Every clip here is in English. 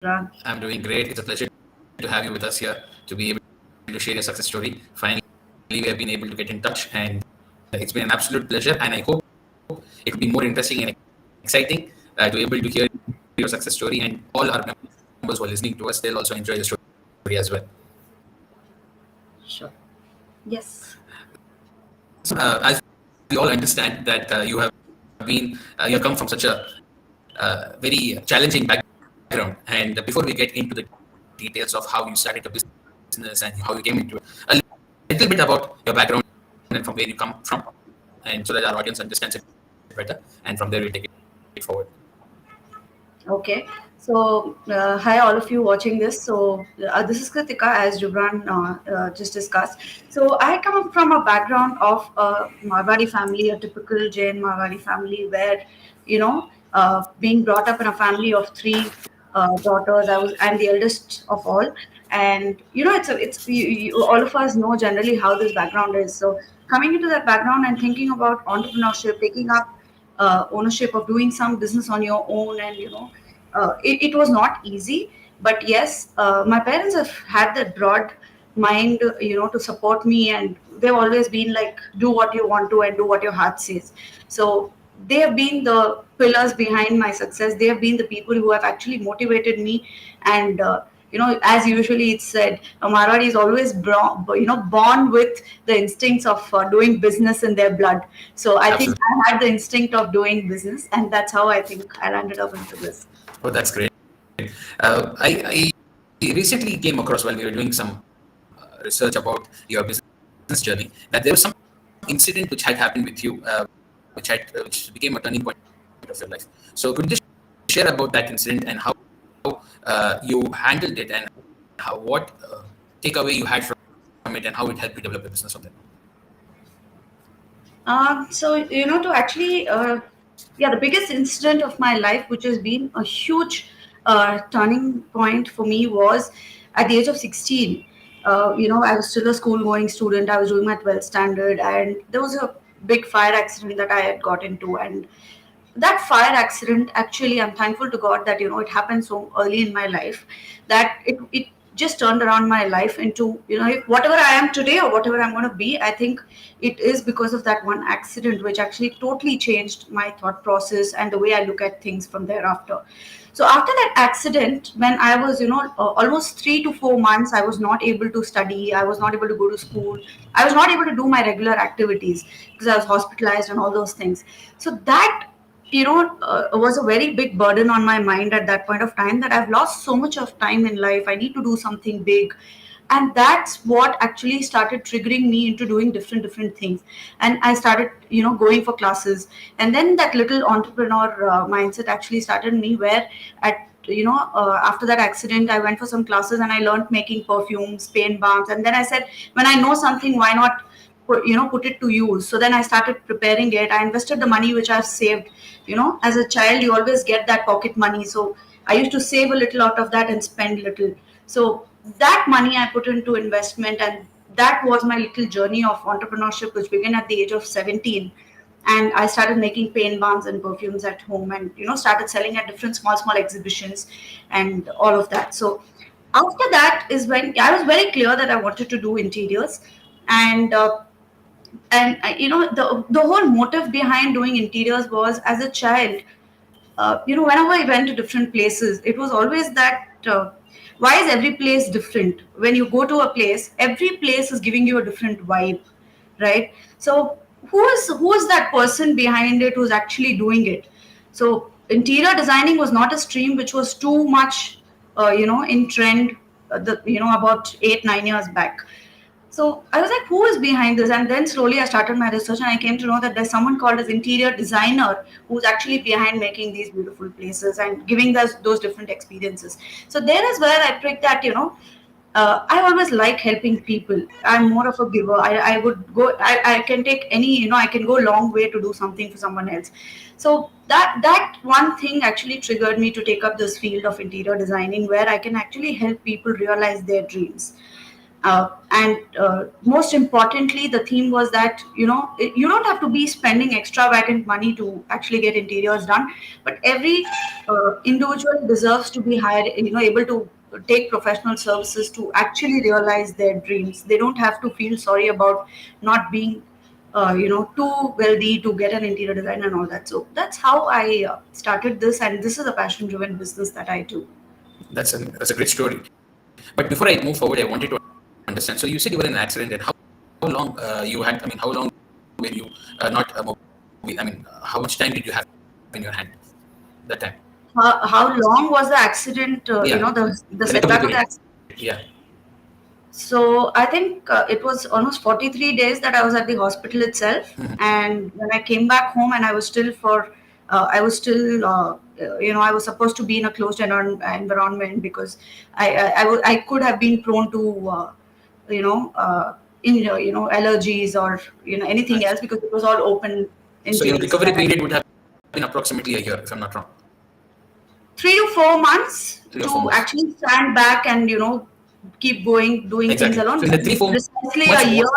Jubran? I'm doing great. It's a pleasure to have you with us here to be able to share your success story. Finally, we have been able to get in touch, and it's been an absolute pleasure. And I hope it will be more interesting and exciting to be able to hear your success story. And all our members who are listening to us, they'll also enjoy the story as well. Sure. Yes. So, as we all understand that you have come from such a very challenging background. And before we get into the details of how you started a business and how you came into it, a little bit about your background and from where you come from, and so that our audience understands it better. And from there, we take it forward. Okay. So, hi, all of you watching this. So, this is Krithika, as Jubran just discussed. So, I come from a background of a Marwari family, a typical Jain Marwari family, where, being brought up in a family of three daughters, I'm the eldest of all. And, all of us know generally how this background is. So, coming into that background and thinking about entrepreneurship, taking up ownership of doing some business on your own, and it was not easy, but yes, my parents have had that broad mind, to support me, and they've always been like, do what you want to and do what your heart says. So they have been the pillars behind my success. They have been the people who have actually motivated me. And as usually it's said, Marwadi is always born with the instincts of doing business in their blood. So I think Absolutely. I had the instinct of doing business, and that's how I think I landed up into this. Oh, that's great. I recently came across while we were doing some research about your business journey that there was some incident which had happened with you, which became a turning point of your life. So could you just share about that incident and how you handled it, and what takeaway you had from it, and how it helped you develop a business on that? To actually, yeah, the biggest incident of my life, which has been a huge turning point for me, was at the age of 16. I was still a school going student. I was doing my 12th standard, and there was a big fire accident that I had got into. And that fire accident, actually, I'm thankful to God that it happened so early in my life, that it just turned around my life into, whatever I am today or whatever I'm going to be. I think it is because of that one accident, which actually totally changed my thought process and the way I look at things from thereafter. So after that accident, when I was, almost 3 to 4 months, I was not able to study. I was not able to go to school. I was not able to do my regular activities because I was hospitalized and all those things. So that, was a very big burden on my mind at that point of time, that I've lost so much of time in life. I need to do something big. And that's what actually started triggering me into doing different things. And I started, going for classes. And then that little entrepreneur mindset actually started me, where after that accident, I went for some classes and I learned making perfumes, paint balms. And then I said, when I know something, why not put it to use? So then I started preparing it. I invested the money which I've saved. As a child, you always get that pocket money. So I used to save a little out of that and spend little. So that money I put into investment, and that was my little journey of entrepreneurship, which began at the age of 17. And I started making paint balms and perfumes at home, and started selling at different small exhibitions and all of that. So after that is when I was very clear that I wanted to do interiors. And the whole motive behind doing interiors was, as a child, whenever I went to different places, it was always that, why is every place different? When you go to a place, every place is giving you a different vibe, right? So who is that person behind it who's actually doing it? So interior designing was not a stream which was too much, in trend, about 8 9 years back. So I was like, who is behind this? And then slowly I started my research, and I came to know that there's someone called as interior designer who's actually behind making these beautiful places and giving us those different experiences. So there is where I picked that, I always like helping people. I'm more of a giver. I would go, I can take any, I can go a long way to do something for someone else. So that one thing actually triggered me to take up this field of interior designing, where I can actually help people realize their dreams. And most importantly, the theme was that you don't have to be spending extravagant money to actually get interiors done, but every individual deserves to be hired, able to take professional services to actually realize their dreams. They don't have to feel sorry about not being too wealthy to get an interior design and all that. So that's how I started this, and this is a passion driven business that I do. That's a great story. But before I move forward, I wanted to understand. So you said you were in an accident, and how long you had? I mean, how long were you not mobile? I mean, how much time did you have in your hand that time? How long was the accident? Yeah, The the recovery setback of the period. accident. Yeah. So I think it was almost 43 days that I was at the hospital itself, Mhm. and when I came back home, and I was still, I was supposed to be in a closed environment because I could have been prone to, you know, allergies or I anything see. else because it was all open So your injuries. recovery period would have been approximately a year, if I'm not wrong. 3 to 4 months 3 or 4 months. to actually stand back and keep going doing things Exactly. alone. So in the three four Precisely months, a year.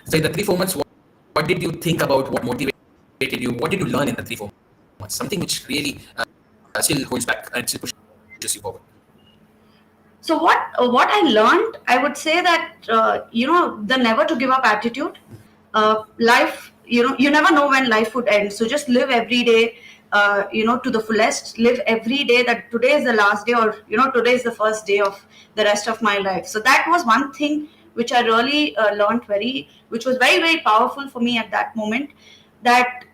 so in the 3 4 months, what did you think about? What motivated you? What did you learn in the 3 4 months? Something which really still holds back and still pushes you forward. So what I learned, I would say that the never to give up attitude. Life, you never know when life would end. So just live every day, to the fullest. Live every day that today is the last day, or today is the first day of the rest of my life. So that was one thing which I really learned which was very very powerful for me at that moment. That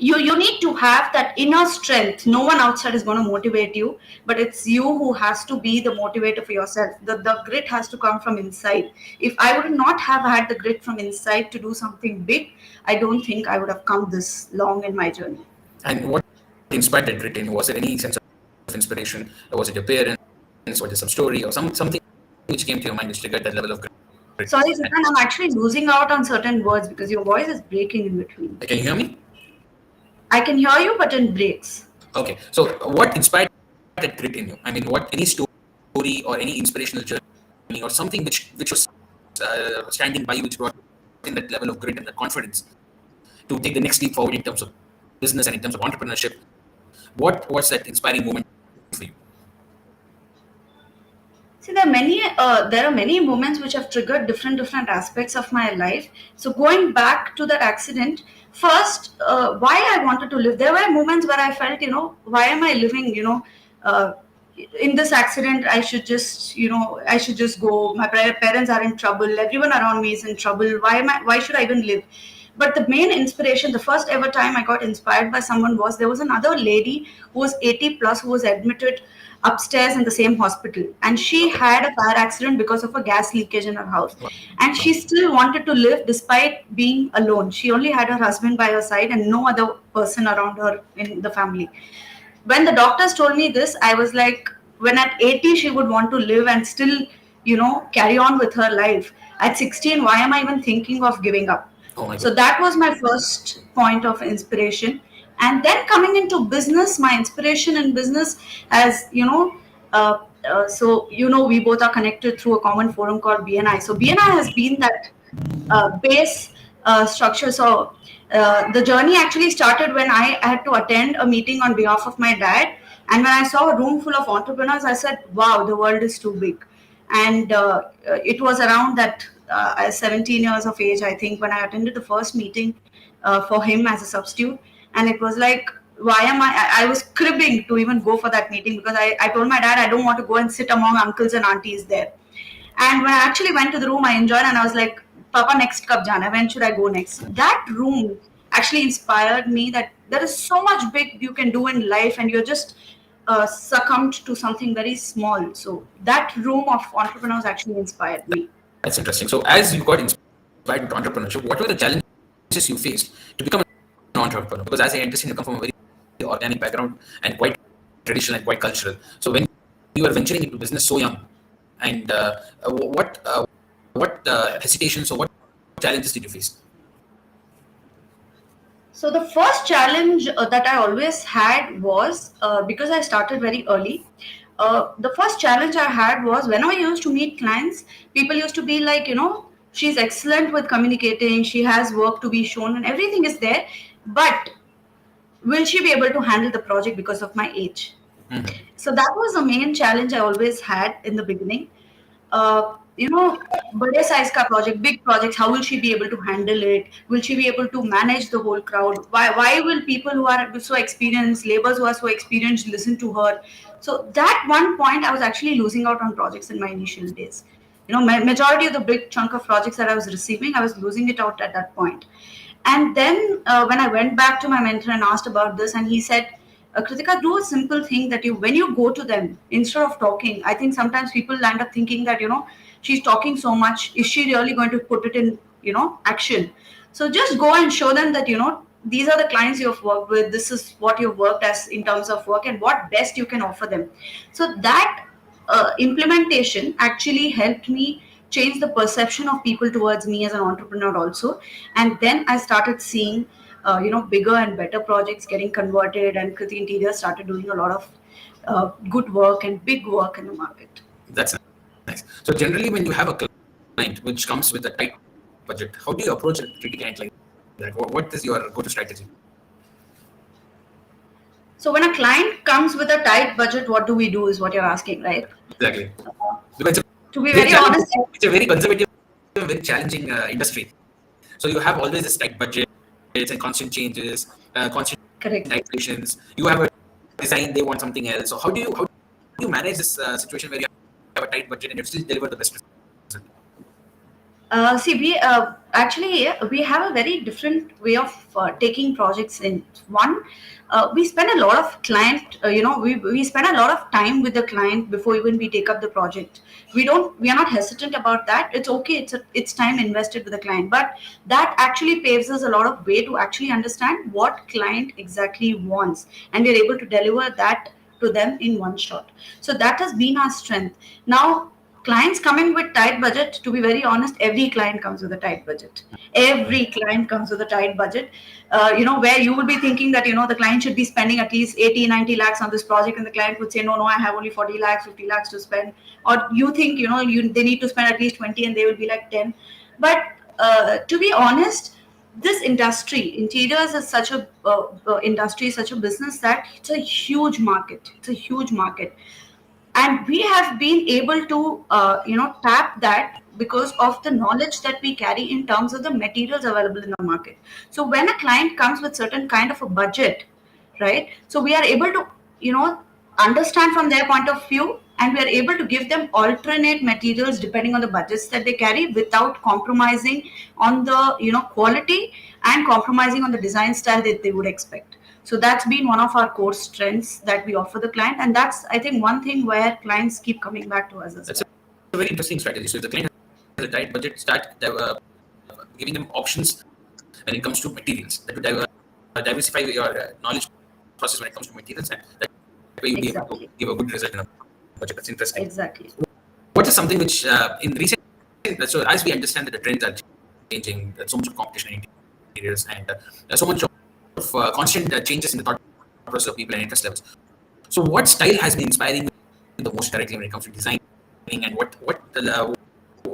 you need to have that inner strength. No one outside is going to motivate you, but it's you who has to be the motivator for yourself. The grit has to come from inside. If I would not have had the grit from inside to do something big, I don't think I would have come this long in my journey. And what inspired that grit in you? Was there any sense of inspiration? Or was it your parents? Was it some story or something which came to your mind which triggered that level of grit? Sorry, And Jubran, I'm actually losing out on certain words because your voice is breaking in between. can you hear me? I can hear you, but in breaks. Okay. So what inspired that grit in you? I mean, what any story or any inspirational journey or something which was standing by you, which brought in that level of grit and that confidence to take the next leap forward in terms of business and in terms of entrepreneurship. What was that inspiring moment for you? See, there are many moments which have triggered different aspects of my life. So going back to that accident, first, why I wanted to live. There were moments where I felt, why am I living? Uh, in this accident, I should just go. My parents are in trouble. Everyone around me is in trouble. Why am I? Why should I even live? But the main inspiration, the first ever time I got inspired by someone was there was another lady who was 80 plus who was admitted upstairs in the same hospital, and she Okay. had a fire accident because of a gas leakage in her house, and Wow. she still wanted to live despite being alone. She only had her husband by her side and no other person around her in the family. When the doctors told me this, I was like, when at 80 she would want to live and still, carry on with her life. At 16, why am I even thinking of giving up? Oh my God. So that was my first point of inspiration. And then coming into business, my inspiration in business as, we both are connected through a common forum called BNI. So BNI has been that base structure. So the journey actually started when I had to attend a meeting on behalf of my dad. And when I saw a room full of entrepreneurs, I said, wow, the world is too big. And it was around that 17 years of age, I think, when I attended the first meeting for him as a substitute. And it was like, why am I was cribbing to even go for that meeting because I told my dad I don't want to go and sit among uncles and aunties there. And when I actually went to the room, I enjoyed, and I was like, Papa, next kab jana? When should I go next? That room actually inspired me that there is so much big you can do in life, and you're just succumbed to something very small. So that room of entrepreneurs actually inspired me. That's interesting. So as you got inspired with entrepreneurship, what were the challenges you faced to become an entrepreneur? Because as I understand, you come from a very organic background and quite traditional and quite cultural. So when you were venturing into business so young, and what hesitations or what challenges did you face? So the first challenge that I always had was because I started very early. the first challenge I had was whenever I used to meet clients, people used to be like, she's excellent with communicating, she has work to be shown, and everything is there. But will she be able to handle the project because of my age? Mhm. So that was the main challenge I always had in the beginning. Bade size ka project, big projects, how will she be able to handle it? Will she be able to manage the whole crowd? Why will people who are so experienced, laborers who are so experienced, listen to her? So that one point, I was actually losing out on projects in my initial days. Majority of the big chunk of projects that I was receiving, I was losing it out at that point. And then when I went back to my mentor and asked about this, and he said, Kritika, do a simple thing that when you go to them, instead of talking, I think sometimes people end up thinking that, she's talking so much. Is she really going to put it in, action? So just go and show them that, these are the clients you've worked with. This is what you've worked as in terms of work and what best you can offer them. So that implementation actually helped me change the perception of people towards me as an entrepreneur also. And then I started seeing bigger and better projects getting converted, and Kriti Interior started doing a lot of good work and big work in the market. That's nice. So generally, when you have a client which comes with a tight budget, how do you approach a tricky client like that? What is your go-to strategy? So when a client comes with a tight budget, what do we do is what you're asking, right? Exactly. Because To be very very challenging, honest, it's a very conservative, very challenging industry. So you have always this tight budgets and constant changes, constant correct. iterations. You have a design, they want something else. So how do you manage this situation where you have a tight budget and you still deliver the best result? See, we have a very different way of taking projects in. One, we spend a lot of we spend a lot of time with the client before even we take up the project. We are not hesitant about that. It's okay. It's time invested with the client, but that actually paves us a lot of way to actually understand what client exactly wants, and we're able to deliver that to them in one shot. So that has been our strength. Now, clients coming with tight budget, to be very honest, every client comes with a tight budget. Every client comes with a tight budget, where you will be thinking that the client should be spending at least 80, 90 lakhs on this project, and the client would say, no, I have only 40 lakhs, 50 lakhs to spend. Or you think they need to spend at least 20 and they will be like 10. But to be honest, this industry, interiors, is such a industry, such a business, that it's a huge market. It's a huge market, and we have been able to tap that because of the knowledge that we carry in terms of the materials available in the market. So when a client comes with certain kind of a budget, right, so we are able to understand from their point of view, and we are able to give them alternate materials depending on the budgets that they carry, without compromising on the quality, and compromising on the design style that they would expect. So that's been one of our core strengths that we offer the client, and that's, I think, one thing where clients keep coming back to us as That's well. a very interesting strategy. So if the client has a tight budget, start giving them options when it comes to materials. That would diversify your knowledge process when it comes to materials, and that way you'll be able to Exactly. give a good result in a budget. That's interesting. Exactly. What is something which in recent, so as we understand that the trends are changing, there's so much of competition in interiors, and there's so much of constant changes in the thought process of people and interest levels. So what style has been inspiring you the most directly when it comes to designing, and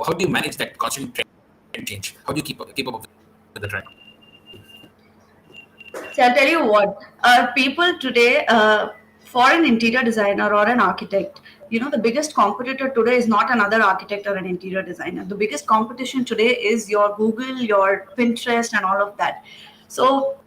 how do you manage that constant trend change? How do you keep up with the trend? So I'll tell you what, people today, for an interior designer or an architect, the biggest competitor today is not another architect or an interior designer. The biggest competition today is your Google, your Pinterest, and all of that. So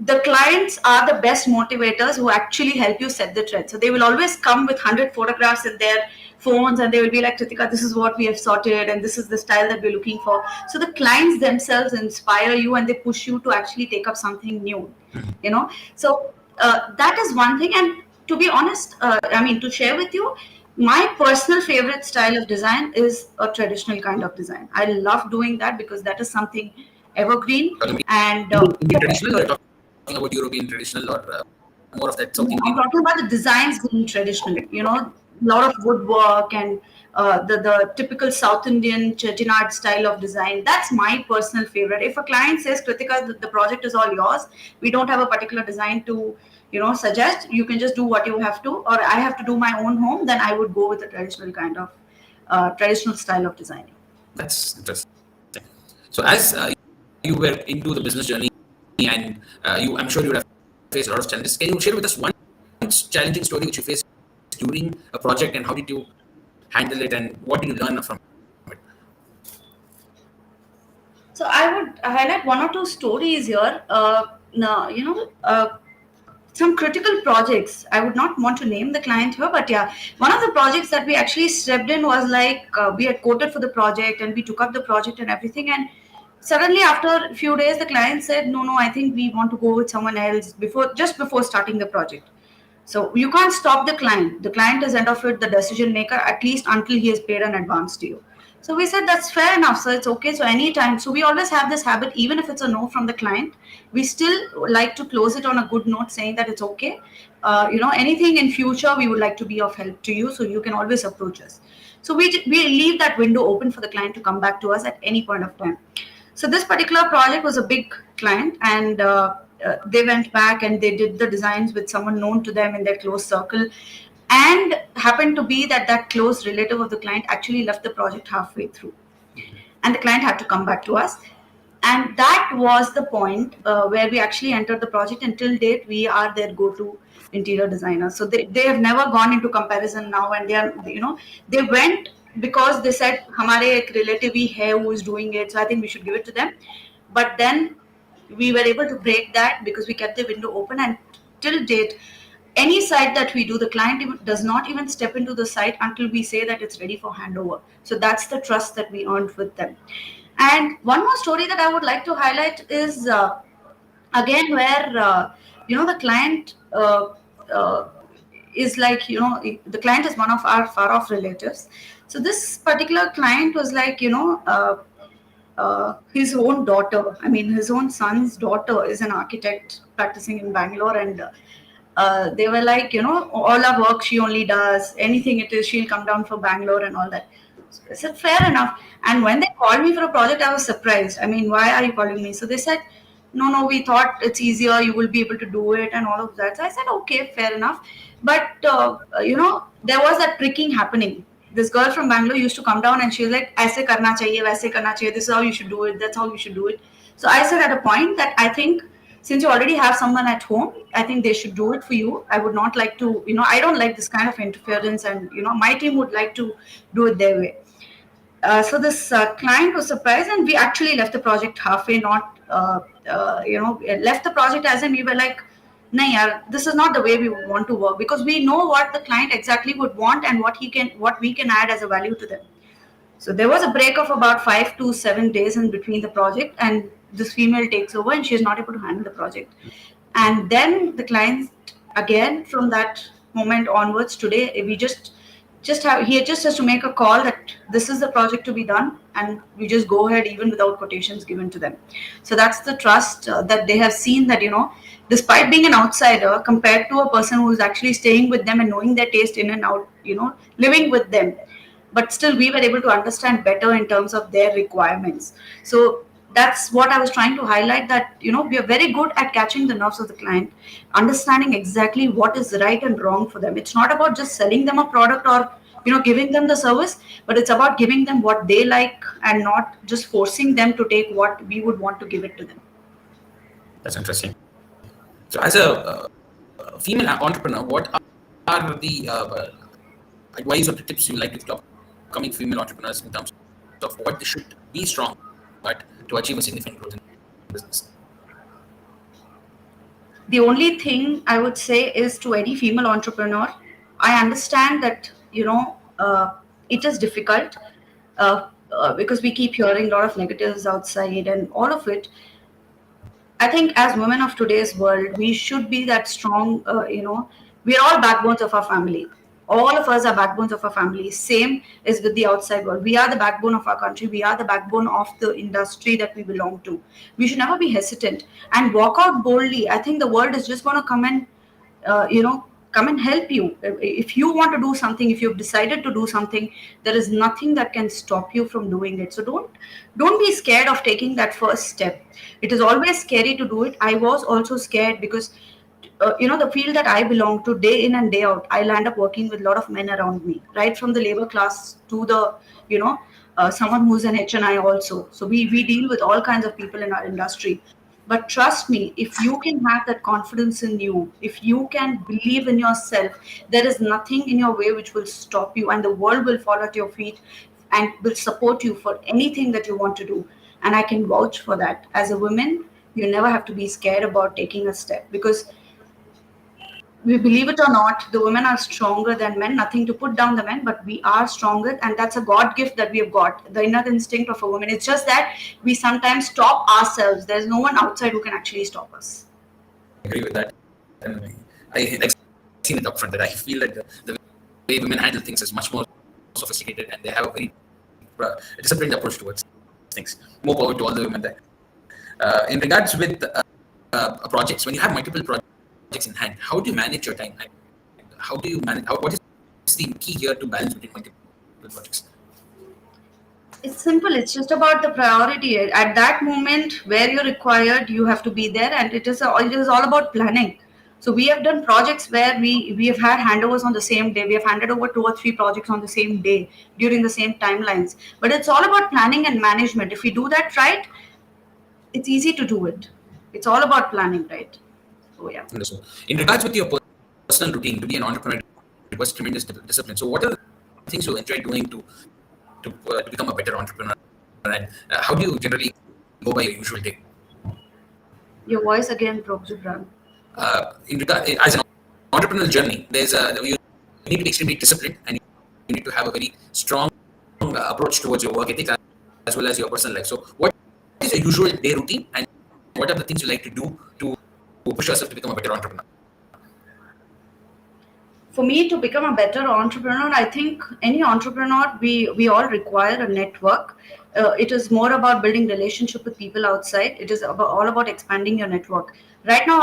the clients are the best motivators who actually help you set the trend. So they will always come with 100 photographs in their phones, and they will be like, Kritika, this is what we have sorted, and this is the style that we're looking for. So the clients themselves inspire you, and they push you to actually take up something new. So that is one thing. And to be honest, to share with you, my personal favorite style of design is a traditional kind of design. I love doing that because that is something evergreen. Talking And about Indian traditional, or talking about European traditional, or more of that South no, I'm Indian? talking about the designs being traditional. A lot of woodwork, and the typical South Indian chettinad style of design. That's my personal favorite. If a client says, Kritika, the project is all yours, we don't have a particular design to suggest, you can just do what you have to, or I have to do my own home, then I would go with the traditional style of designing. That's interesting. So as you were into the business journey, and I'm sure you would have faced a lot of challenges. Can you share with us one challenging story which you faced during a project, and how did you handle it, and what did you learn from it? So I would highlight one or two stories here. No, some critical projects. I would not want to name the client here, but yeah, one of the projects that we actually stepped in was like, we had quoted for the project and we took up the project and everything, and suddenly after a few days the client said, no, I think we want to go with someone else before starting the project. So you can't stop the client. The client is end of it, the decision maker, at least until he has paid an advance to you. So we said that's fair enough, so it's okay. So anytime, so we always have this habit, even if it's a no from the client, we still like to close it on a good note, saying that it's okay. Anything in future, we would like to be of help to you, so you can always approach us. So we leave that window open for the client to come back to us at any point of time. So this particular project was a big client, and they went back and they did the designs with someone known to them in their close circle, and happened to be that that close relative of the client actually left the project halfway through, and the client had to come back to us. And that was the point where we actually entered the project. Until date, we are their go-to interior designer. So they have never gone into comparison now, and they went because they said hamare ek relative hi hai who is doing it, so I think we should give it to them. But then we were able to break that because we kept the window open, and till date, any site that we do, the client does not even step into the site until we say that it's ready for handover. So that's the trust that we earned with them. And one more story that I would like to highlight is, again, where the client is like, the client is one of our far off relatives. So this particular client was like, his own daughter, I mean, his own son's daughter is an architect practicing in Bangalore, and they were like, all our work she only does, anything it is, she'll come down for Bangalore and all that. So I said, fair enough. And when they called me for a project, I was surprised. I mean, why are you calling me? So they said, no, we thought it's easier, you will be able to do it and all of that. So I said, okay, fair enough. But, there was that pricking happening. This girl from Bangalore used to come down and she was like, aise karna chahiye, waise karna chahiye, this is how you should do it, that's how you should do it. So I said at a point that I think, since you already have someone at home, I think they should do it for you. I would not like to, I don't like this kind of interference, and, my team would like to do it their way. So this client was surprised, and we actually left the project halfway, not, left the project as in we were like, nah, yaar, this is not the way we want to work, because we know what the client exactly would want and what we can add as a value to them. So there was a break of about 5 to 7 days in between the project, and this female takes over and she is not able to handle the project. And then the client, again, from that moment onwards, today we just have, he just has to make a call that this is the project to be done, and we just go ahead even without quotations given to them. So that's the trust that they have seen, that despite being an outsider compared to a person who is actually staying with them and knowing their taste in and out, living with them, but still we were able to understand better in terms of their requirements. So that's what I was trying to highlight, that we are very good at catching the nerves of the client, understanding exactly what is right and wrong for them. It's not about just selling them a product or giving them the service, but it's about giving them what they like and not just forcing them to take what we would want to give it to them. That's interesting. So as a female entrepreneur, what are the advice or tips you like to give upcoming female entrepreneurs in terms of what they should be strong at to achieve a significant growth in business? The only thing I would say is, to any female entrepreneur, I understand that it is difficult, because we keep hearing a lot of negatives outside and all of it. I think as women of today's world, we should be that strong. We are all backbones of our family. All of us are backbones of our family. Same is with the outside world. We are the backbone of our country. We are the backbone of the industry that we belong to. We should never be hesitant and walk out boldly. I think the world is just going to come and, come and help you. If you want to do something, if you've decided to do something, there is nothing that can stop you from doing it. So don't be scared of taking that first step. It is always scary to do it. I was also scared because the field that I belong to, day in and day out, I'll end up working with a lot of men around me, right from the labor class to the, you know, someone who's an HNI also. So we deal with all kinds of people in our industry. But trust me, if you can have that confidence in you, if you can believe in yourself, there is nothing in your way which will stop you, and the world will fall at your feet and will support you for anything that you want to do. And I can vouch for that. As a woman, you never have to be scared about taking a step, because we believe it or not, the women are stronger than men. Nothing to put down the men, but we are stronger, and that's a God gift that we have got. The inner instinct of a woman. It's just that we sometimes stop ourselves. There's no one outside who can actually stop us. I agree with that. And I like seen it upfront that I feel that the way women handle things is much more sophisticated, and they have a very disciplined approach towards things. More power to all the women there. In regards with projects, when you have multiple projects in hand, how do you manage your time? And how do you manage? What is the key here to balance between multiple projects? It's simple. It's just about the priority. At that moment where you're required, you have to be there, and it is all about planning. So we have done projects where we have had handovers on the same day. We have handed over 2 or 3 projects on the same day during the same timelines. But it's all about planning and management. If we do that right, it's easy to do it. It's all about planning, right? So yeah. Understood. In regards with your personal routine, to be an entrepreneur requires tremendous discipline. So, what are the things you enjoy doing to become a better entrepreneur? And how do you generally go by your usual day? Your voice again broke, Jubran. In regard as an entrepreneurial journey, you need to be extremely disciplined, and you need to have a very strong approach towards your work ethic as well as your personal life. So, what is your usual day routine, and what are the things you like to do to push yourself to become a better entrepreneur? For me to become a better entrepreneur, I think any entrepreneur, we all require a network. It is more about building relationship with people outside. It is all about expanding your network. Right now,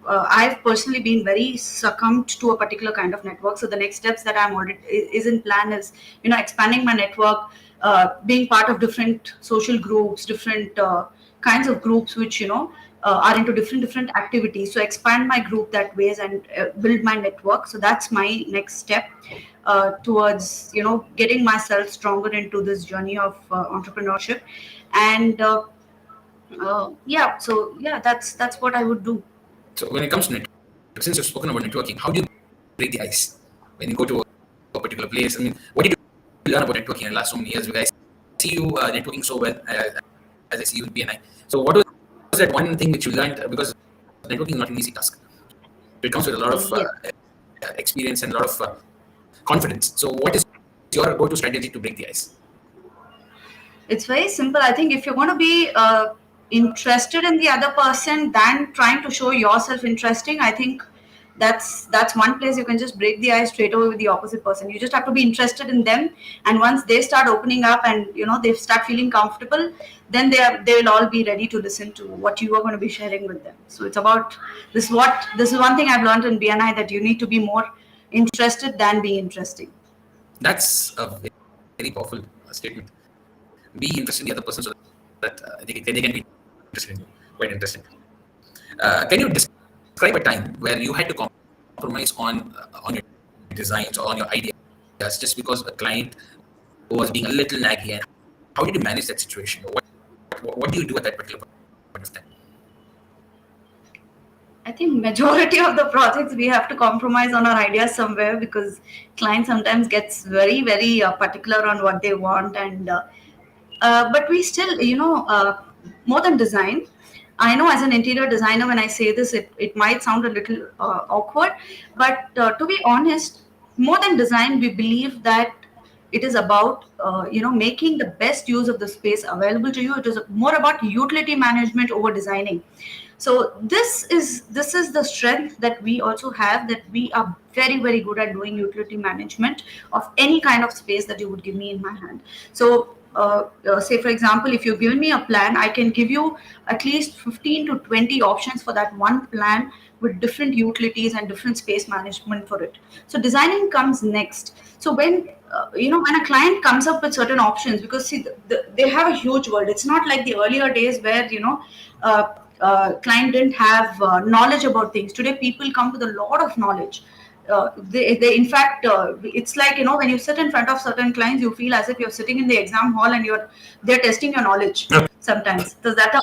I've personally been very succumbed to a particular kind of network. So the next steps that I'm already is in plan is, expanding my network, being part of different social groups, different kinds of groups which are into different activities. So expand my group that ways and build my network. So that's my next step towards getting myself stronger into this journey of entrepreneurship. And yeah, that's what I would do. So, when it comes to networking, since you've spoken about networking, how do you break the ice when you go to a particular place? I mean, what did you learn about networking in the last so many years? Because I see you networking so well, as I see you in BNI. So, what was that one thing which you learned? Because networking is not an easy task. It comes with a lot of experience and a lot of confidence. So, what is your go-to strategy to break the ice? It's very simple. I think if you're going to be interested in the other person than trying to show yourself interesting, I think that's one place you can just break the ice straight away with the opposite person. You just have to be interested in them, and once they start opening up and they start feeling comfortable, then they will all be ready to listen to what you are going to be sharing with them. So it's about this is one thing I've learned in BNI, that you need to be more interested than being interesting. That's a very powerful statement. Be interested in the other person so that they can be interested in you. Quite interesting. Can you describe a time where you had to compromise on your designs or on your ideas just because a client was being a little naggy? And how did you manage that situation? What do you do at that particular point of time? I think majority of the projects we have to compromise on our ideas somewhere, because client sometimes gets very very particular on what they want, and but we still more than design. I know as an interior designer, when I say this, it might sound a little awkward, but to be honest, more than design, we believe that it is about making the best use of the space available to you. It is more about utility management over designing. So this is the strength that we also have, that we are very very good at doing utility management of any kind of space that you would give me in my hand. So say for example, if you've given me a plan, I can give you at least 15 to 20 options for that one plan, with different utilities and different space management for it. So designing comes next. So when a client comes up with certain options, because see they have a huge world. It's not like the earlier days where client didn't have knowledge about things. Today people come with a lot of knowledge. They in fact, it's like, when you sit in front of certain clients, you feel as if you're sitting in the exam hall and they're testing your knowledge sometimes. So that's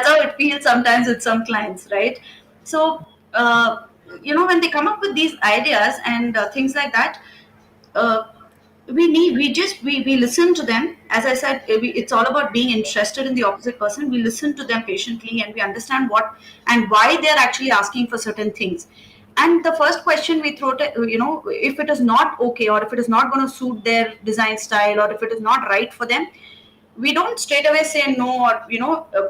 how it feels sometimes with some clients, right? So when they come up with these ideas and things like that, uh, we listen to them. As I said, it's all about being interested in the opposite person. We listen to them patiently and we understand what and why they're actually asking for certain things. And the first question we throw to, if it is not okay, or if it is not going to suit their design style, or if it is not right for them, we don't straight away say no, or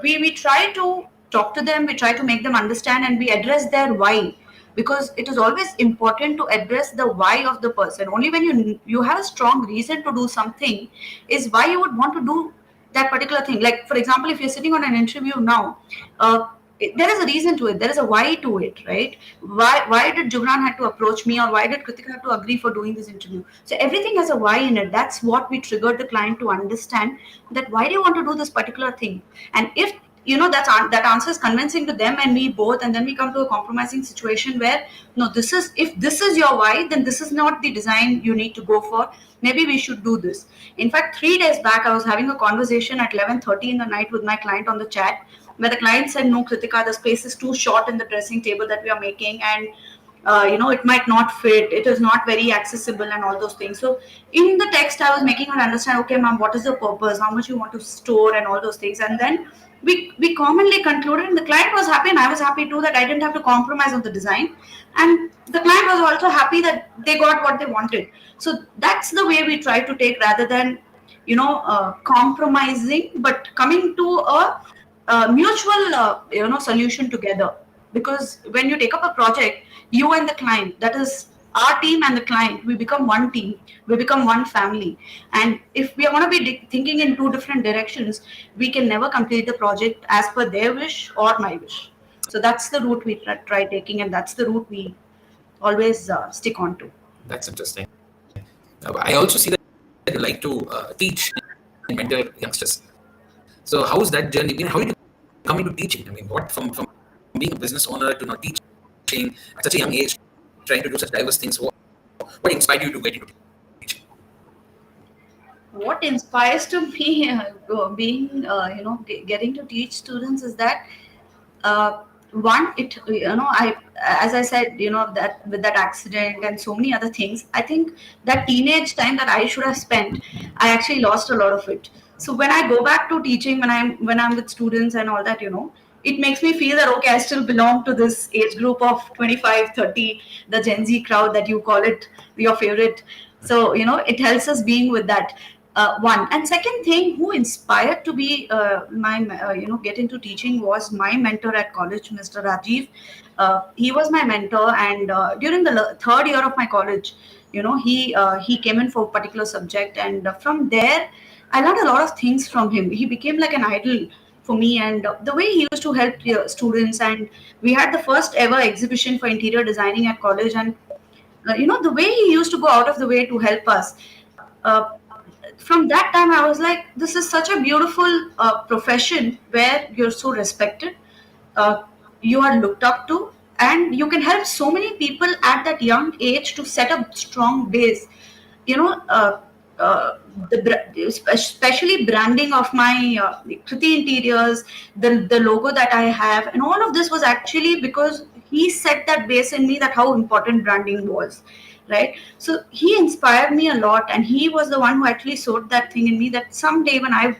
we try to talk to them, we try to make them understand, and we address their why. Because it is always important to address the why of the person. Only when you have a strong reason to do something is why you would want to do that particular thing. Like, for example, if you're sitting on an interview now, there is a reason to it, there is a why to it, right? Why did Jubran had to approach me, or why did Krithika have to agree for doing this interview? So everything has a why in it. That's what we triggered the client to understand, that why do you want to do this particular thing. And if that answer is convincing to them and me both, and then we come to a compromising situation where, no, this is, if this is your why, then this is not the design you need to go for. Maybe we should do this. In fact, 3 days back, I was having a conversation at 11:30 in the night with my client on the chat, where the client said, no, Krithika, the space is too short in the dressing table that we are making, and it might not fit, it is not very accessible, and all those things. So in the text, I was making her understand, okay, ma'am, what is the purpose, how much you want to store, and all those things. And then we commonly concluded, and the client was happy and I was happy too, that I didn't have to compromise on the design, and the client was also happy that they got what they wanted. So that's the way we try to take, rather than compromising, but coming to a mutual solution together. Because when you take up a project, you and the client, that is our team and the client, we become one team, we become one family. And if we are going to be thinking in two different directions, we can never complete the project as per their wish or my wish. So that's the route we try taking, and that's the route we always stick on to. That's interesting. I also see that you like to teach and mentor youngsters. So how is that journey been? How did you come into teaching? I mean, what from being a business owner to not teaching at such a young age, trying to do such diverse things? What inspired you to get into teaching? What inspires to me being getting to teach students is that, one, it I, as I said, that with that accident and so many other things, I think that teenage time that I should have spent, I actually lost a lot of it. So when I go back to teaching, when I'm with students and all that, it makes me feel that, okay, I still belong to this age group of 25-30, the Gen Z crowd that you call it your favorite. So it helps us being with that. One, and second thing, who inspired to be my get into teaching was my mentor at college, Mr. Rajiv. He was my mentor, and during the third year of my college, he came in for a particular subject, and from there I learned a lot of things from him. He became like an idol for me, and the way he used to help students. And we had the first ever exhibition for interior designing at college, and the way he used to go out of the way to help us. uh, from that time, I was like, this is such a beautiful profession where you're so respected, uh, you are looked up to, and you can help so many people at that young age to set a strong base. you know uh, uh, especially branding of my Kriti interiors, the logo that I have, and all of this was actually because he set that base in me, that how important branding was, right? So he inspired me a lot, and he was the one who actually sowed that thing in me, that someday when I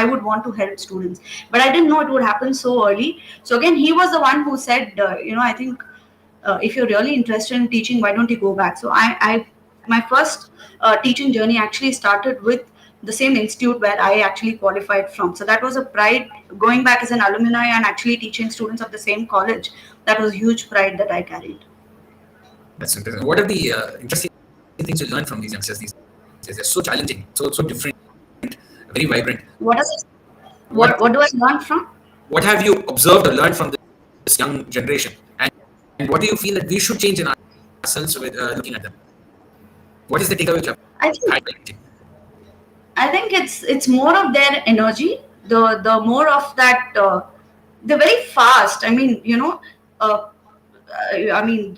would want to help students. But I didn't know it would happen so early. So again, he was the one who said, I think, if you're really interested in teaching, why don't you go back? So I my first teaching journey actually started with the same institute where I actually qualified from. So that was a pride, going back as an alumni and actually teaching students of the same college. That was huge pride that I carried. That's interesting. What are the interesting things you learn from these youngsters these days? They're so challenging, so different, very vibrant. What is What what do I learn from? what have you observed or learned from this young generation, and what do you feel that we should change in ourselves with looking at them? What is the takeaway you have I think highlighted? I think it's more of their energy, the more of that. they're very fast. I mean, uh, I mean,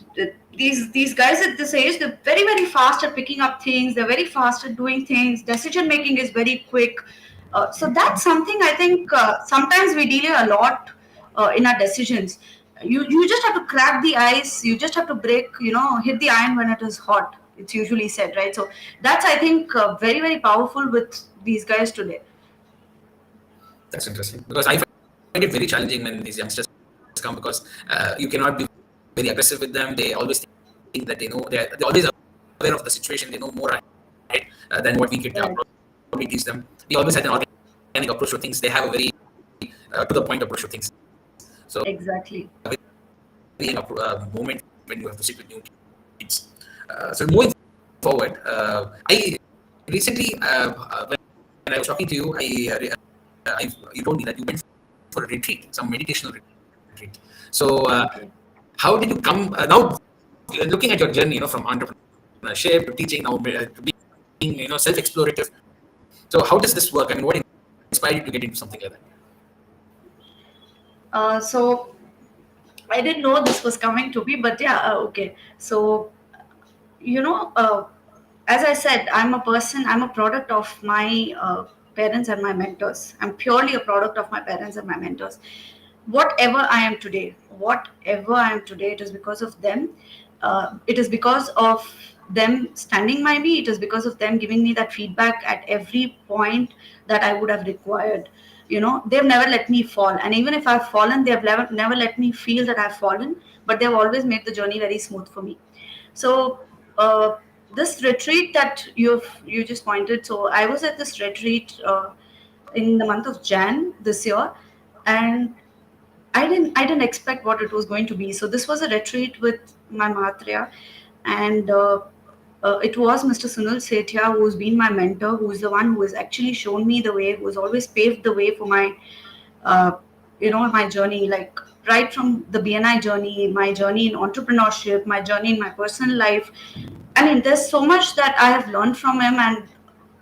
these guys at this age, they're very very fast at picking up things. They're very fast at doing things. Decision making is very quick. So that's something I think sometimes we delay a lot in our decisions. You just have to crack the ice. You just have to break. Hit the iron when it is hot. It's usually said, right? So that's, I think, very very powerful with these guys today. That's interesting because I find it very challenging when these youngsters come because you cannot be very aggressive with them. They always think that they know, they're always aware of the situation. They know more right, than what we could Right. probably teach them. We always had an organic approach to things. They have a very to the point approach to things. So Exactly. a very moment when you have to sit with new kids. So moving forward, I recently when I was talking to you, you told me that you went for a retreat, some meditational retreat. So Okay. how did you come now? Looking at your journey, from entrepreneurship to teaching, now to being, self-explorative. So how does this work? I mean, what inspired you to get into something like that? So I didn't know this was coming to me, but yeah, okay. So, you know, uh, as I said, I'm a product of my parents and my mentors. I'm purely a product of my parents and my mentors. Whatever I am today, it is because of them. It is because of them standing by me. It is because of them giving me that feedback at every point that I would have required. They've never let me fall. And even if I've fallen, they've never let me feel that I've fallen, but they've always made the journey very smooth for me. So, this retreat that you just pointed, so I was at this retreat in the month of Jan this year, and I didn't expect what it was going to be. So this was a retreat with my Mahatria, and it was Mr. Sunil Sethia, who's been my mentor, who's the one who has actually shown me the way, who has always paved the way for my uh, my journey, like right from the BNI journey, my journey in entrepreneurship, my journey in my personal life. I mean, there's so much that I have learned from him, and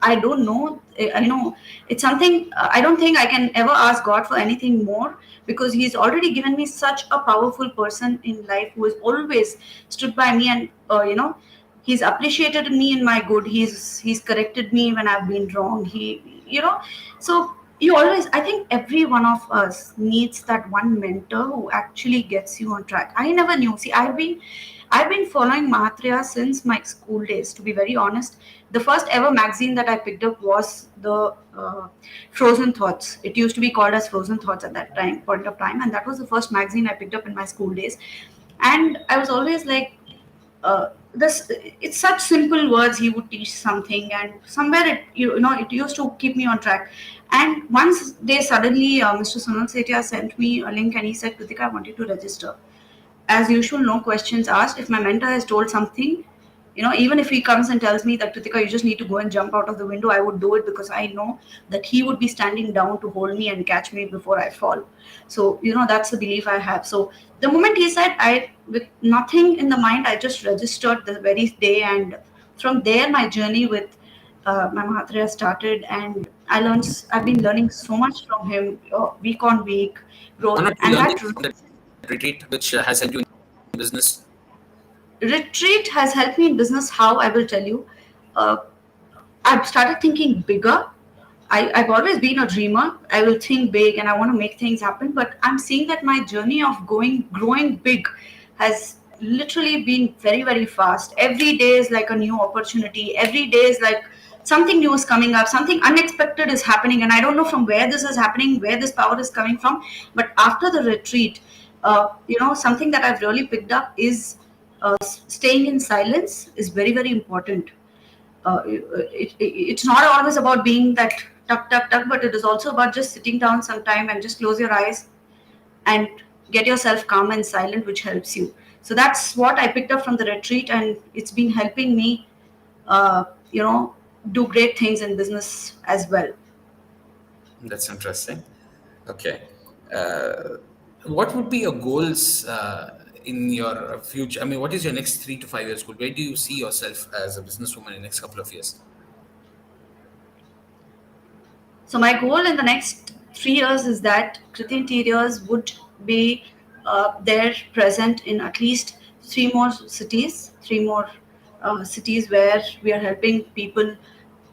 I don't know. It's something I don't think I can ever ask God for anything more, because He's already given me such a powerful person in life who has always stood by me, and He's appreciated me in my good. He's corrected me when I've been wrong. So you always, I think every one of us needs that one mentor who actually gets you on track. I never knew. See, I've been following Mahatria since my school days, to be very honest. The first ever magazine that I picked up was the Frozen Thoughts. It used to be called as Frozen Thoughts at that point of time, and that was the first magazine I picked up in my school days. And I was always like, this it's such simple words. He would teach something, and somewhere it used to keep me on track. And once day suddenly, Mr. Sunil Sethia sent me a link, and he said, Krithika, I want you to register. As usual, no questions asked. If my mentor has told something, even if he comes and tells me that, Kritika, you just need to go and jump out of the window, I would do it, because I know that he would be standing down to hold me and catch me before I fall. So, that's the belief I have. So the moment he said, with nothing in the mind, I just registered the very day. And from there, my journey with my Mahatria started. And I've been learning so much from him, week on week, growth. One or two And that learnings from that retreat which has helped you in business. retreat has helped me in business. How, I will tell you. Uh, I've started thinking bigger. I've always been a dreamer. I will think big and I want to make things happen. But I'm seeing that my journey of growing big has literally been very, very fast. Every day is like a new opportunity. Every day is like something new is coming up, something unexpected is happening. And I don't know from where this is happening, where this power is coming from. But after the retreat, something that I've really picked up is staying in silence is very, very important. It's not always about being that tuck tuck tuck, but it is also about just sitting down sometime and just close your eyes and get yourself calm and silent, which helps you. So that's what I picked up from the retreat, and it's been helping me uh, you know do great things in business as well. That's interesting. Okay. Uh, what would be your goals in your future? I mean, what is your next 3 to 5 years goal? Where do you see yourself as a businesswoman in the next couple of years? So my goal in the next 3 years is that Kriti Interiors would be there present in at least three more cities where we are helping people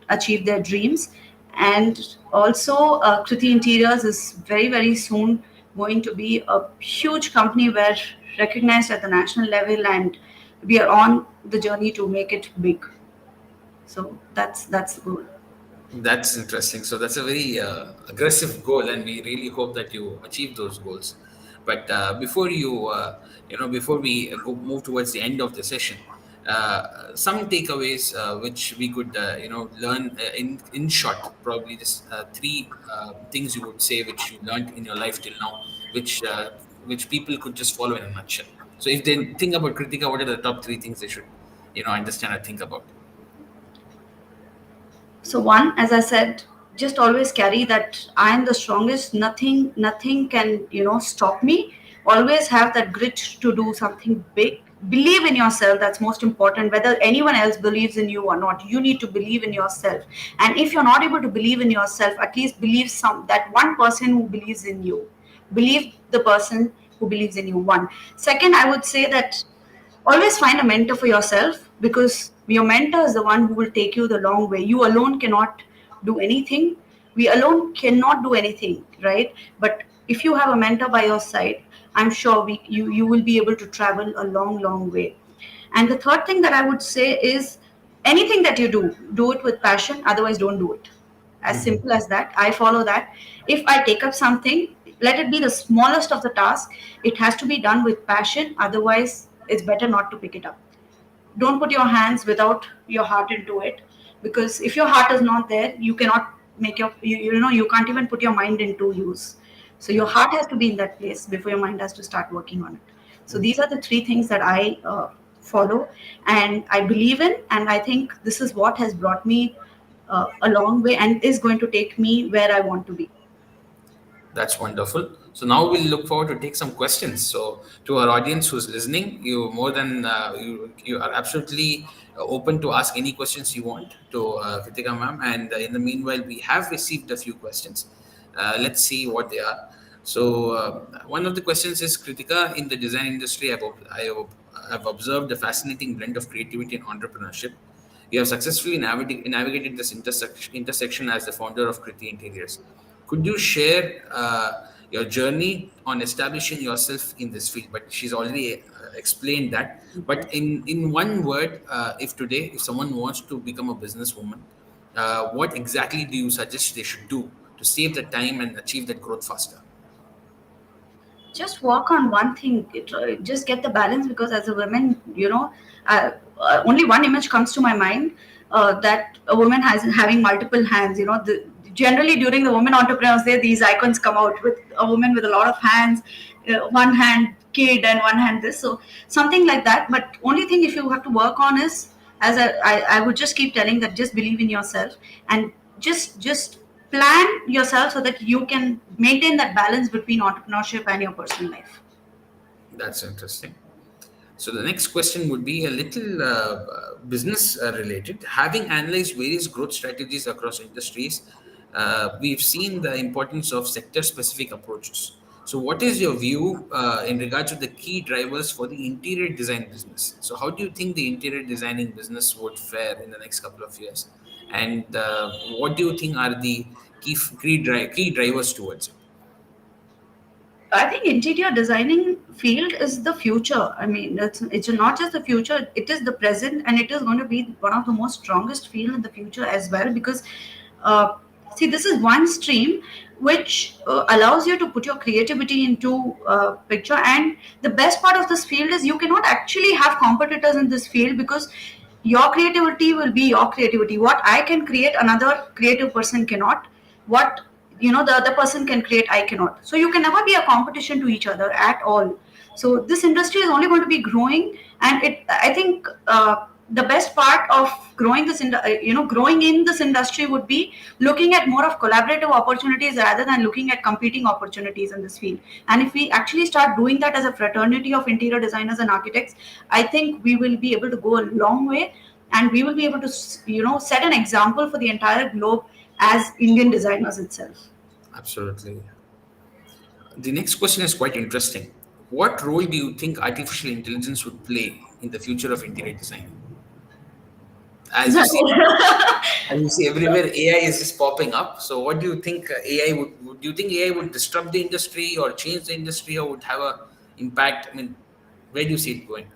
achieve their dreams. And also, Kriti Interiors is very, very soon going to be a huge company where recognized at the national level, and we are on the journey to make it big. So that's the goal. That's interesting. So that's a very aggressive goal, and we really hope that you achieve those goals. But before we move towards the end of the session, some takeaways which we could, learn in short. Probably just three things you would say which you learned in your life till now, which people could just follow in a nutshell. So if they think about Kritika, what are the top three things they should, understand or think about? So one, as I said, just always carry that I am the strongest. Nothing can stop me. Always have that grit to do something big. Believe in yourself. That's most important. Whether anyone else believes in you or not, you need to believe in yourself. And if you're not able to believe in yourself, at least believe that one person who believes in you. Believe the person who believes in you. One. Second, I would say that always find a mentor for yourself, because your mentor is the one who will take you the long way. You alone cannot do anything. We alone cannot do anything, right? But if you have a mentor by your side, I'm sure you will be able to travel a long, long way. And the third thing that I would say is, anything that you do it with passion, otherwise don't do it. As simple as that. I follow that. If I take up something, let it be the smallest of the task. It has to be done with passion, otherwise it's better not to pick it up. Don't put your hands without your heart into it, because if your heart is not there, you cannot make you can't even put your mind into use. So your heart has to be in that place before your mind has to start working on it. So these are the three things that I follow, and I believe in, and I think this is what has brought me a long way and is going to take me where I want to be. That's wonderful. So now we'll look forward to take some questions. So to our audience who's listening, you more than you are absolutely open to ask any questions you want to Kritika ma'am. And in the meanwhile, we have received a few questions. Let's see what they are. So one of the questions is, Kritika, in the design industry, I've observed a fascinating blend of creativity and entrepreneurship. You have successfully navigated this intersection as the founder of Kriti Interiors. Could you share your journey on establishing yourself in this field? But she's already explained that. But in one word, if someone wants to become a businesswoman, what exactly do you suggest they should do to save the time and achieve that growth faster? Just work on one thing. Just get the balance, because as a woman, only one image comes to my mind, that a woman has having multiple hands. Generally during the Women Entrepreneurs Day, these icons come out with a woman with a lot of hands, one hand kid and one hand this. So something like that. But only thing if you have to work on is, as I would just keep telling, that just believe in yourself, and just plan yourself so that you can maintain that balance between entrepreneurship and your personal life. That's interesting. So the next question would be a little business related. Having analyzed various growth strategies across industries, we've seen the importance of sector-specific approaches. So, what is your view in regards to the key drivers for the interior design business? So, how do you think the interior designing business would fare in the next couple of years? And what do you think are the key drivers towards it? I think interior designing field is the future. I mean, it's not just the future; it is the present, and it is going to be one of the most strongest field in the future as well. Because, uh, see, this is one stream which allows you to put your creativity into picture. And the best part of this field is you cannot actually have competitors in this field, because your creativity will be your creativity. What I can create, another creative person cannot. What the other person can create, I cannot. So you can never be a competition to each other at all. So this industry is only going to be growing, and I think the best part of growing in this industry would be looking at more of collaborative opportunities rather than looking at competing opportunities in this field. And if we actually start doing that as a fraternity of interior designers and architects, I think we will be able to go a long way, and we will be able to set an example for the entire globe as Indian designers itself. Absolutely. The next question is quite interesting. What role do you think artificial intelligence would play in the future of interior design? As you see, as you see everywhere, AI is just popping up. So, what do you think AI would? Do you think AI would disrupt the industry or change the industry, or would have a impact? I mean, where do you see it going?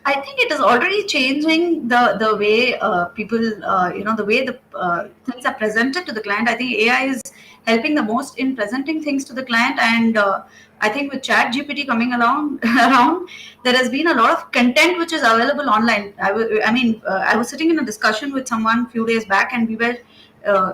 I think it is already changing the way people, the way the things are presented to the client. I think AI is helping the most in presenting things to the client, and I think with Chat GPT coming along around, there has been a lot of content which is available online. I was sitting in a discussion with someone a few days back, and we were. Uh,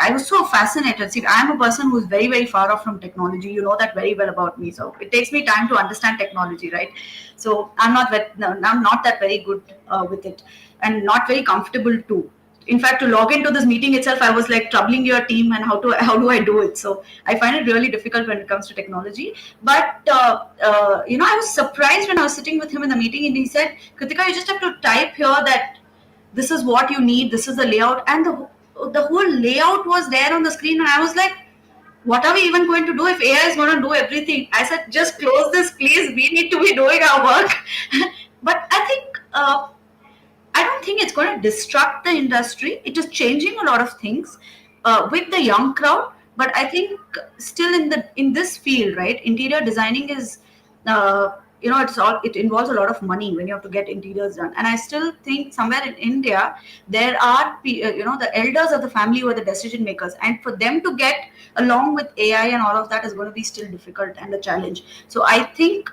I was so fascinated. See, I am a person who's very, very far off from technology. You know that very well about me. So it takes me time to understand technology, right? So I'm not that very good with it, and not very comfortable too. In fact, to log into this meeting itself, I was like troubling your team and how do I do it. So I find it really difficult when it comes to technology. But I was surprised when I was sitting with him in the meeting, and he said, "Kritika, you just have to type here that this is what you need, this is the layout," and the whole layout was there on the screen, and I was like, what are we even going to do if AI is going to do everything? I said, just close this, please. We need to be doing our work. But I think I don't think it's going to disrupt the industry. It is changing a lot of things with the young crowd. But I think still in this field, right? Interior designing is, it involves a lot of money when you have to get interiors done. And I still think somewhere in India there are the elders of the family who are the decision makers, and for them to get along with AI and all of that is going to be still difficult and a challenge. So I think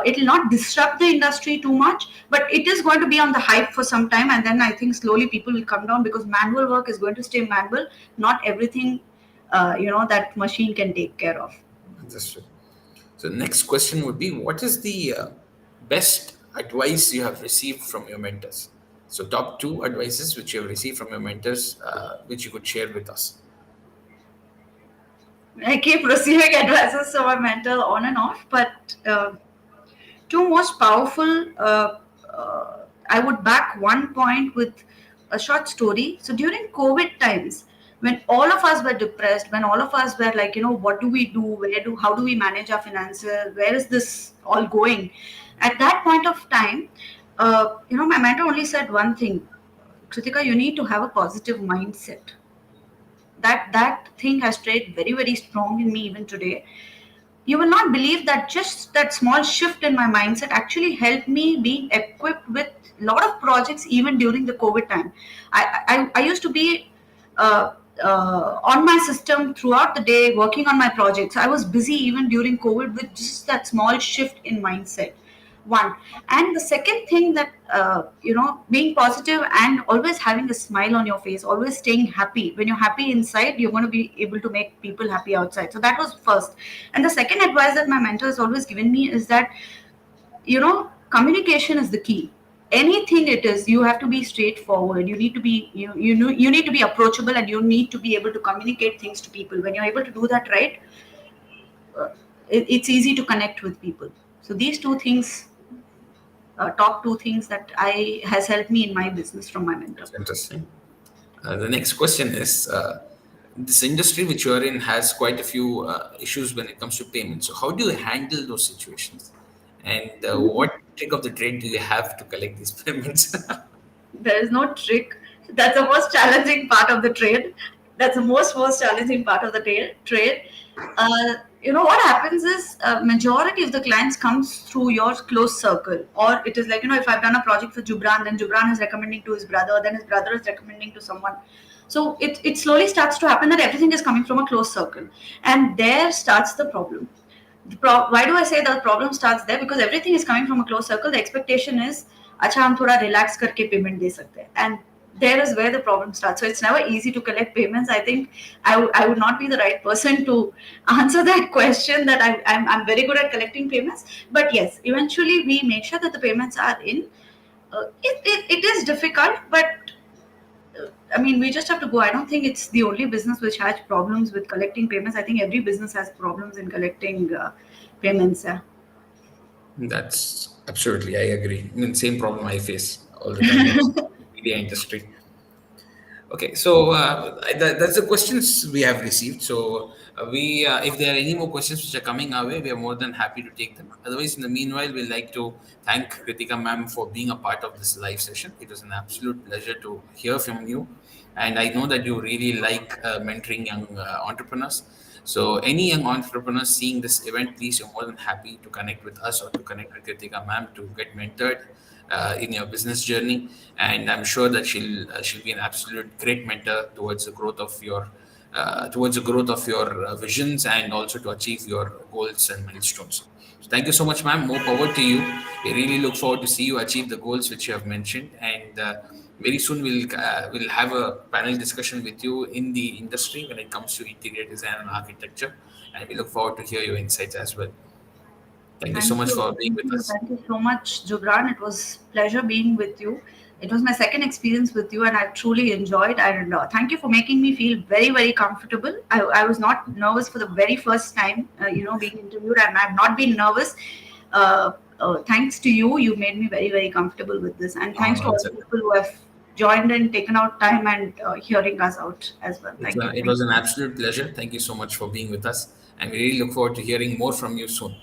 it will not disrupt the industry too much, but it is going to be on the hype for some time, and then I think slowly people will come down because manual work is going to stay manual. Not everything, that machine can take care of. Understood. So, the next question would be, what is the best advice you have received from your mentors? So, top two advices which you have received from your mentors, which you could share with us. I keep receiving advices from my mentor on and off, but two most powerful. I would back one point with a short story. So during COVID times, when all of us were depressed, when all of us were like, what do we do? How do we manage our finances? Where is this all going? At that point of time, my mentor only said one thing: Kritika, you need to have a positive mindset. That thing has stayed very, very strong in me even today. You will not believe that just that small shift in my mindset actually helped me being equipped with a lot of projects even during the COVID time. I used to be on my system throughout the day working on my projects. I was busy even during COVID with just that small shift in mindset. One. And the second thing that being positive and always having a smile on your face, always staying happy. When you're happy inside, you're going to be able to make people happy outside. So that was first. And the second advice that my mentor has always given me is that communication is the key. Anything it is, you have to be straightforward. You need to be you need to be approachable, and you need to be able to communicate things to people. When you're able to do that right, uh, it's easy to connect with people. So these two things, top two things that I has helped me in my business from my mentor. That's interesting. The next question is, this industry which you are in has quite a few issues when it comes to payments. So, how do you handle those situations? And what trick of the trade do you have to collect these payments? There is no trick. That's the most challenging part of the trade. That's the most challenging part of the trade. What happens is majority of the clients comes through your close circle, or it is like if I've done a project for Jubran, then Jubran is recommending to his brother, then his brother is recommending to someone. So it slowly starts to happen that everything is coming from a close circle, and there starts the problem. Why do I say the problem starts there? Because everything is coming from a closed circle. The expectation is, अच्छा हम थोड़ा relax करके payment दे सकते हैं, and there is where the problem starts. So it's never easy to collect payments. I think I would not be the right person to answer that question. That I'm very good at collecting payments, but yes, eventually we make sure that the payments are in. It is difficult, but I mean, we just have to go. I don't think it's the only business which has problems with collecting payments. I think every business has problems in collecting payments. Yeah. That's absolutely, I agree. I mean, same problem I face all the time in the media industry. Okay, so that's the questions we have received. So if there are any more questions which are coming our way, we are more than happy to take them. Otherwise, in the meanwhile, we'd like to thank Kritika ma'am for being a part of this live session. It was an absolute pleasure to hear from you, and I know that you really like mentoring young entrepreneurs. So any young entrepreneurs seeing this event, please, you're more than happy to connect with us or to connect with Kritika ma'am to get mentored in your business journey, and I'm sure that she'll be an absolute great mentor towards the growth of your visions and also to achieve your goals and milestones. So thank you so much, ma'am. More power to you. We really look forward to see you achieve the goals which you have mentioned, and very soon we'll have a panel discussion with you in the industry when it comes to interior design and architecture, and we look forward to hear your insights as well. Thank you so much for being with us. Thank you so much, Jubran. It was pleasure being with you. It was my second experience with you, and I truly enjoyed. And thank you for making me feel very, very comfortable. I was not nervous for the very first time, being interviewed, and I've not been nervous. Thanks to you, you made me very, very comfortable with this, and thanks to Uh, all it's the people who have joined and taken out time and hearing us out as well. Thank you. It Thank was you. an absolute pleasure. Thank you so much for being with us. And we really look forward to hearing more from you soon.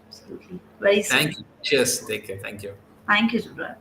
Absolutely. Very soon. Thank you. Cheers. Take care. Thank you. Thank you, Jubran.